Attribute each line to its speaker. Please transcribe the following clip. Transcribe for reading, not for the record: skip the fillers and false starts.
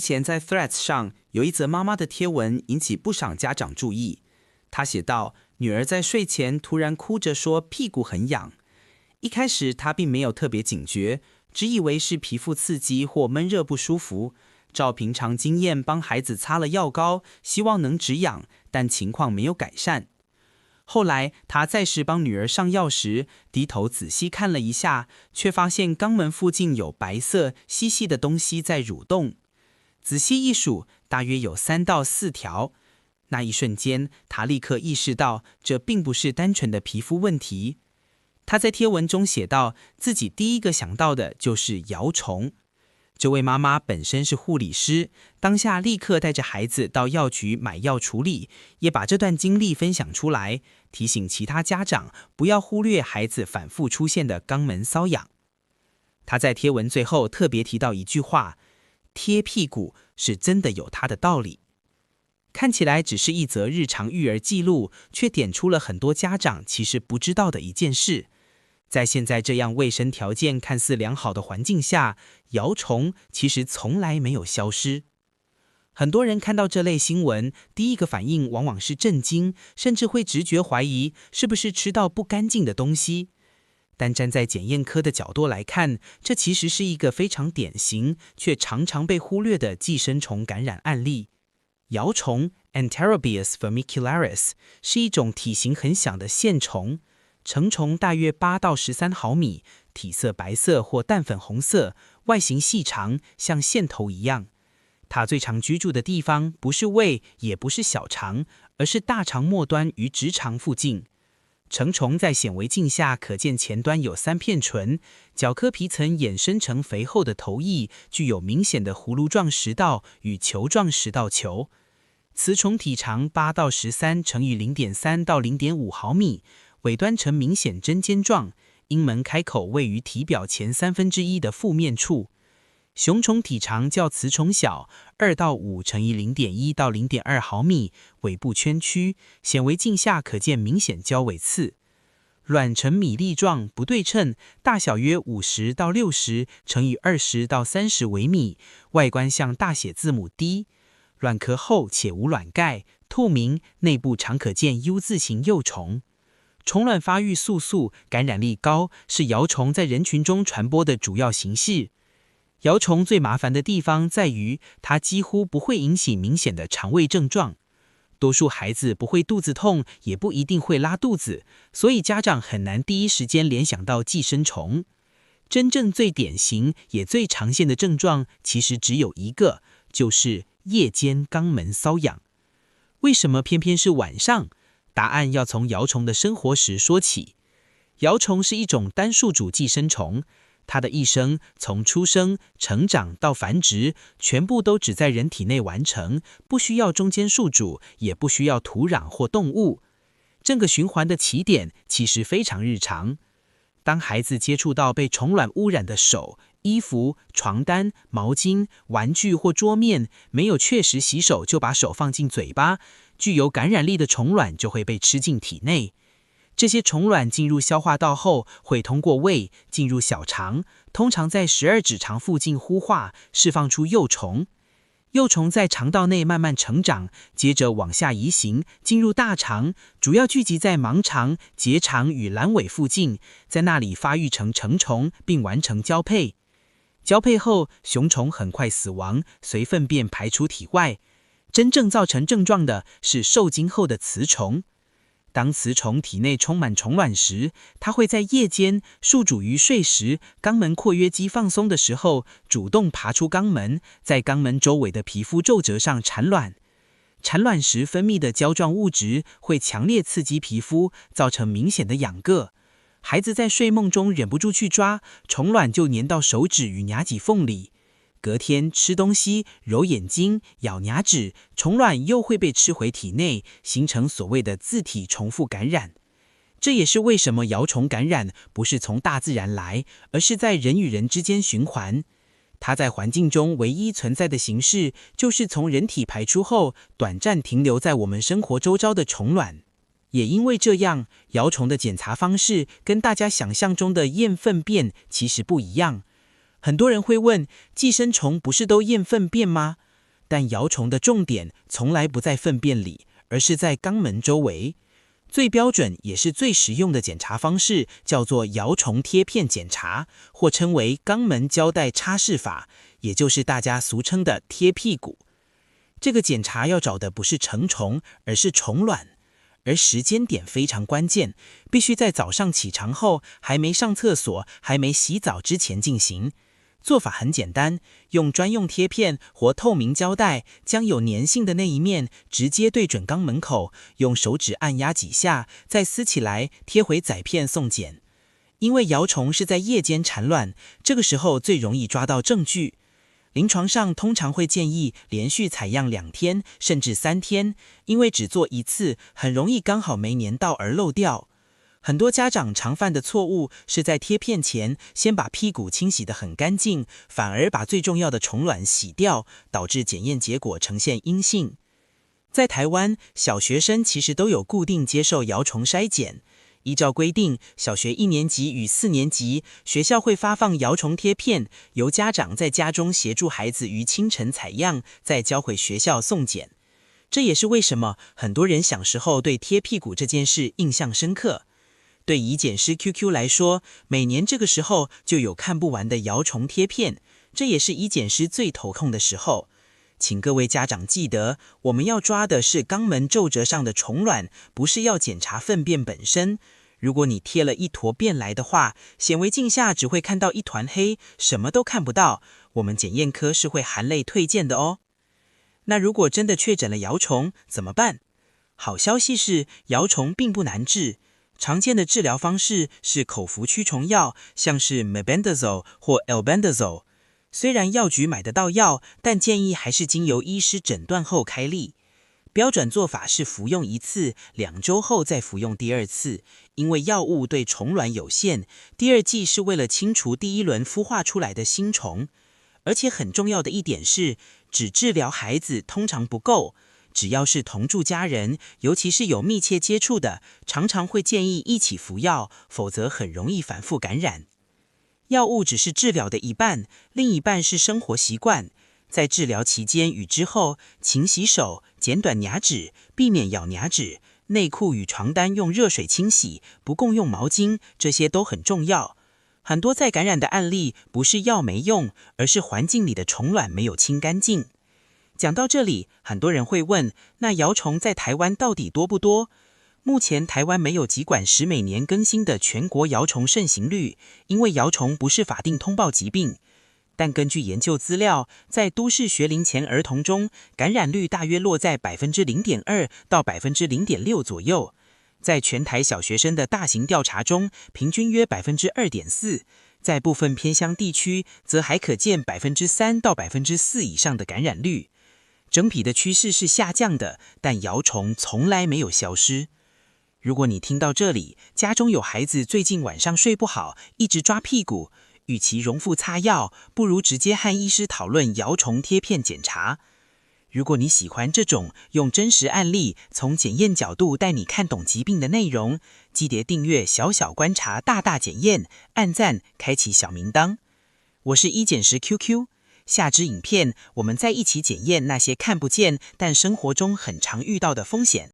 Speaker 1: 前在 Threads 上有一则妈妈的贴文引起不少家长注意。她写道，女儿在睡前突然哭着说屁股很痒。一开始她并没有特别警觉，只以为是皮肤刺激或闷热不舒服，照平常经验帮孩子擦了药膏，希望能止痒，但情况没有改善。后来她再试帮女儿上药时，低头仔细看了一下，却发现肛门附近有白色细细的东西在蠕动。仔细一数，大约有3到4条。那一瞬间，她立刻意识到这并不是单纯的皮肤问题。她在贴文中写道，自己第一个想到的就是摇虫。这位妈妈本身是护理师，当下立刻带着孩子到药局买药处理，也把这段经历分享出来，提醒其他家长不要忽略孩子反复出现的肛门瘙痒。她在贴文最后特别提到一句话，贴屁股是真的有它的道理。看起来只是一则日常育儿记录，却点出了很多家长其实不知道的一件事。在现在这样卫生条件看似良好的环境下，摇虫其实从来没有消失。很多人看到这类新闻，第一个反应往往是震惊，甚至会直觉怀疑是不是吃到不干净的东西。但站在检验科的角度来看，这其实是一个非常典型却常常被忽略的寄生虫感染案例。摇虫 Enterobius vermicularis 是一种体型很小的线虫，成虫大约8到13毫米，体色白色或淡粉红色，外形细长，像线头一样。它最常居住的地方不是胃，也不是小肠，而是大肠末端与直肠附近。成虫在显微镜下可见前端有3片唇，角壳皮层衍生成肥厚的头翼，具有明显的葫芦状食道与球状食道球。雌虫体长8到13乘以 0.3 到 0.5 毫米，尾端呈明显针尖状，阴门开口位于体表前1/3的腹面处。雄虫体长较雌虫小，2到5乘以 0.1 到 0.2 毫米，尾部圈曲，显微镜下可见明显交尾刺。卵呈米粒状不对称，大小约50到60乘以20到30微米，外观像大写字母 D。卵壳厚且无卵盖，透明，内部常可见 U 字形幼虫。虫卵发育速速，感染力高，是摇虫在人群中传播的主要形式。摇虫最麻烦的地方在于，它几乎不会引起明显的肠胃症状。多数孩子不会肚子痛，也不一定会拉肚子，所以家长很难第一时间联想到寄生虫。真正最典型也最常见的症状，其实只有一个，就是夜间肛门瘙痒。为什么偏偏是晚上？答案要从摇虫的生活时说起。摇虫是一种单宿主寄生虫，它的一生从出生、成长到繁殖，全部都只在人体内完成，不需要中间宿主，也不需要土壤或动物。这个循环的起点其实非常日常。当孩子接触到被虫卵污染的手、衣服、床单、毛巾、玩具或桌面，没有确实洗手就把手放进嘴巴，具有感染力的虫卵就会被吃进体内。这些虫卵进入消化道后，会通过胃进入小肠，通常在12指肠附近孵化，释放出幼虫。幼虫在肠道内慢慢成长，接着往下移行，进入大肠，主要聚集在盲肠、结肠与阑尾附近，在那里发育成成虫，并完成交配。交配后，雄虫很快死亡，随粪便排出体外。真正造成症状的是受精后的雌虫。当雌虫体内充满虫卵时，它会在夜间宿主于睡时，肛门括约肌放松的时候，主动爬出肛门，在肛门周围的皮肤皱褶上产卵。产卵时分泌的胶状物质会强烈刺激皮肤，造成明显的痒痂。孩子在睡梦中忍不住去抓，虫卵就粘到手指与牙脊缝里。隔天吃东西、揉眼睛、咬牙趾，虫卵又会被吃回体内，形成所谓的自体重复感染。这也是为什么摇虫感染不是从大自然来，而是在人与人之间循环。它在环境中唯一存在的形式，就是从人体排出后，短暂停留在我们生活周遭的虫卵。也因为这样，摇虫的检查方式跟大家想象中的验粪便其实不一样。很多人会问，寄生虫不是都验粪便吗？
Speaker 2: 但摇虫的重点从来不在粪便里，而是在肛门周围。最标准也是最实用的检查方式叫做摇虫贴片检查，或称为肛门胶带擦拭法，也就是大家俗称的贴屁股。这个检查要找的不是成虫，而是虫卵，而时间点非常关键，必须在早上起床后，还没上厕所、还没洗澡之前进行。做法很简单，用专用贴片或透明胶带，将有粘性的那一面直接对准肛门口，用手指按压几下，再撕起来贴回载片送检。因为摇虫是在夜间产卵，这个时候最容易抓到证据。临床上通常会建议连续采样2天甚至3天，因为只做一次很容易刚好没粘到而漏掉。很多家长常犯的错误是在贴片前先把屁股清洗得很干净，反而把最重要的虫卵洗掉，导致检验结果呈现阴性。在台湾，小学生其实都有固定接受摇虫筛检。依照规定，小学1年级与4年级，学校会发放摇虫贴片，由家长在家中协助孩子于清晨采样，再交回学校送检。这也是为什么很多人小时候对贴屁股这件事印象深刻。对乙检师 QQ 来说，每年这个时候就有看不完的摇虫贴片，这也是乙检师最头痛的时候。请各位家长记得，我们要抓的是肛门皱褶上的虫卵，不是要检查粪便本身。如果你贴了一坨便来的话，显微镜下只会看到一团黑，什么都看不到，我们检验科是会含泪退件的哦。那如果真的确诊了摇虫怎么办？好消息是，摇虫并不难治。常见的治疗方式是口服驱虫药，像是 mebendazole 或 albendazole。虽然药局买得到药，但建议还是经由医师诊断后开立。标准做法是服用1次，2周后再服用第2次。因为药物对虫卵有限，第2剂是为了清除第1轮孵化出来的新虫。而且很重要的一点是，只治疗孩子通常不够。只要是同住家人，尤其是有密切接触的，常常会建议一起服药，否则很容易反复感染。药物只是治疗的一半，另一半是生活习惯。在治疗期间与之后，勤洗手，剪短牙齿，避免咬牙齿，内裤与床单用热水清洗，不共用毛巾，这些都很重要。很多再感染的案例不是药没用，而是环境里的虫卵没有清干净。讲到这里，很多人会问，那摇虫在台湾到底多不多？目前台湾没有疾管署每年更新的全国摇虫盛行率，因为摇虫不是法定通报疾病。但根据研究资料，在都市学龄前儿童中，感染率大约落在 0.2% 到 0.6% 左右。在全台小学生的大型调查中，平均约 2.4%， 在部分偏乡地区，则还可见 3% 到 4% 以上的感染率。整体的趋势是下降的，但摇虫从来没有消失。如果你听到这里，家中有孩子最近晚上睡不好，一直抓屁股，与其容腹擦药，不如直接和医师讨论摇虫贴片检查。如果你喜欢这种用真实案例从检验角度带你看懂疾病的内容，记得订阅小小观察大大检验，按赞，开启小铃铛。我是医检师 QQ， 下支影片我们再一起检验那些看不见但生活中很常遇到的风险。